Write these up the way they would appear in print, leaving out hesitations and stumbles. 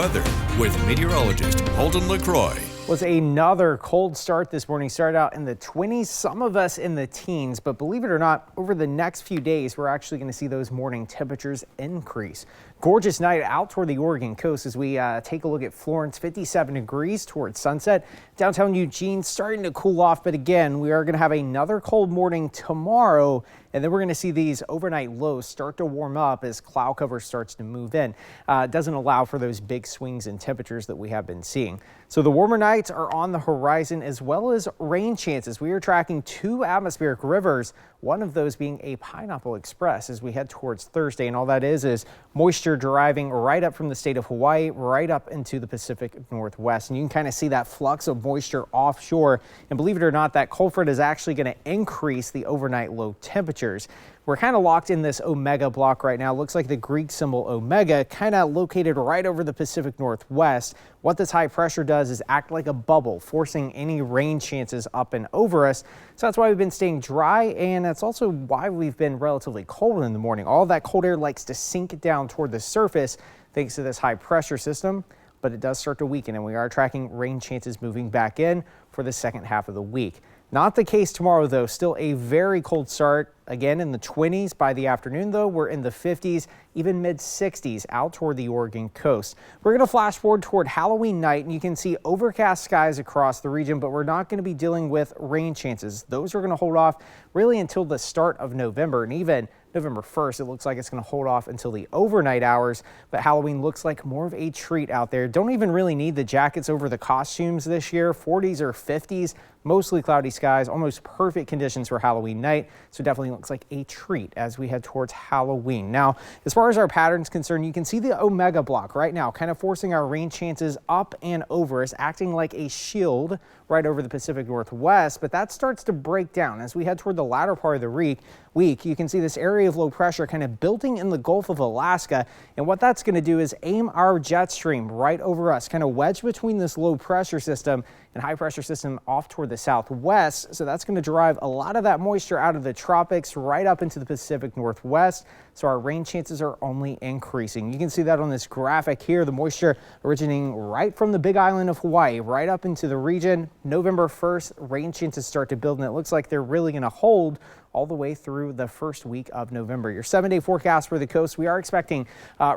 Weather with meteorologist Holden LaCroix. Was another cold start this morning. Started out in the 20s, some of us in the teens, but believe it or not, over the next few days, we're actually going to see those morning temperatures increase. Gorgeous night out toward the Oregon coast as we take a look at Florence, 57 degrees towards sunset. Downtown Eugene starting to cool off, but again, we are going to have another cold morning tomorrow, and then we're going to see these overnight lows start to warm up as cloud cover starts to move in. It doesn't allow for those big swings in temperatures that we have been seeing. So the warmer nights are on the horizon as well as rain chances. We are tracking two atmospheric rivers, one of those being a Pineapple Express as we head towards Thursday. And all that is moisture driving right up from the state of Hawaii, right up into the Pacific Northwest. And you can kind of see that flux of moisture offshore. And believe it or not, that cold front is actually going to increase the overnight low temperatures. We're kind of locked in this omega block right now. Looks like the Greek symbol omega, kind of located right over the Pacific Northwest. What this high pressure does is act like a bubble, forcing any rain chances up and over us. So that's why we've been staying dry, and that's also why we've been relatively cold in the morning. All that cold air likes to sink down toward the surface thanks to this high pressure system, but it does start to weaken, and we are tracking rain chances moving back in for the second half of the week. Not the case tomorrow, though. Still a very cold start. Again, in the 20s. By the afternoon, though, we're in the 50s, even mid-60s out toward the Oregon coast. We're going to flash forward toward Halloween night, and you can see overcast skies across the region, but we're not going to be dealing with rain chances. Those are going to hold off really until the start of November, and even November 1st, it looks like it's going to hold off until the overnight hours, but Halloween looks like more of a treat out there. Don't even really need the jackets over the costumes this year. 40s or 50s, mostly cloudy skies, almost perfect conditions for Halloween night, so definitely looks like a treat as we head towards Halloween. Now, as far as our pattern's concerned, you can see the omega block right now kind of forcing our rain chances up and over us, acting like a shield right over the Pacific Northwest, but that starts to break down as we head toward the latter part of the week. You can see this area of low pressure kind of building in the Gulf of Alaska, and what that's going to do is aim our jet stream right over us, kind of wedged between this low pressure system and high pressure system off toward the southwest. So that's going to drive a lot of that moisture out of the tropics right up into the Pacific Northwest. So our rain chances are only increasing. You can see that on this graphic here, the moisture originating right from the big island of Hawaii, right up into the region. November 1st, rain chances start to build, and it looks like they're really going to hold all the way through the first week of November. Your 7-day forecast for the coast, we are expecting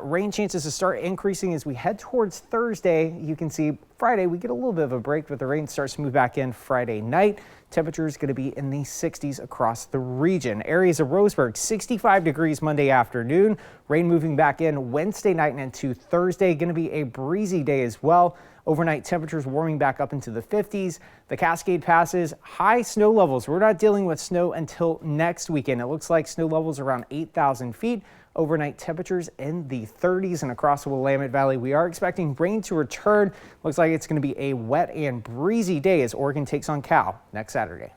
rain chances to start increasing as we head towards Thursday. You can see Friday, we get a little bit of a break, but the rain starts to move back in Friday night. Temperature is going to be in the 60s across the region. Areas of Roseburg, 65 degrees Monday afternoon. Rain moving back in Wednesday night and into Thursday. Going to be a breezy day as well. Overnight temperatures warming back up into the 50s. The Cascade passes, high snow levels. We're not dealing with snow until next weekend. It looks like snow levels around 8,000 feet. Overnight temperatures in the 30s, and across the Willamette Valley, we are expecting rain to return. Looks like it's going to be a wet and breezy day as Oregon takes on Cal next Saturday.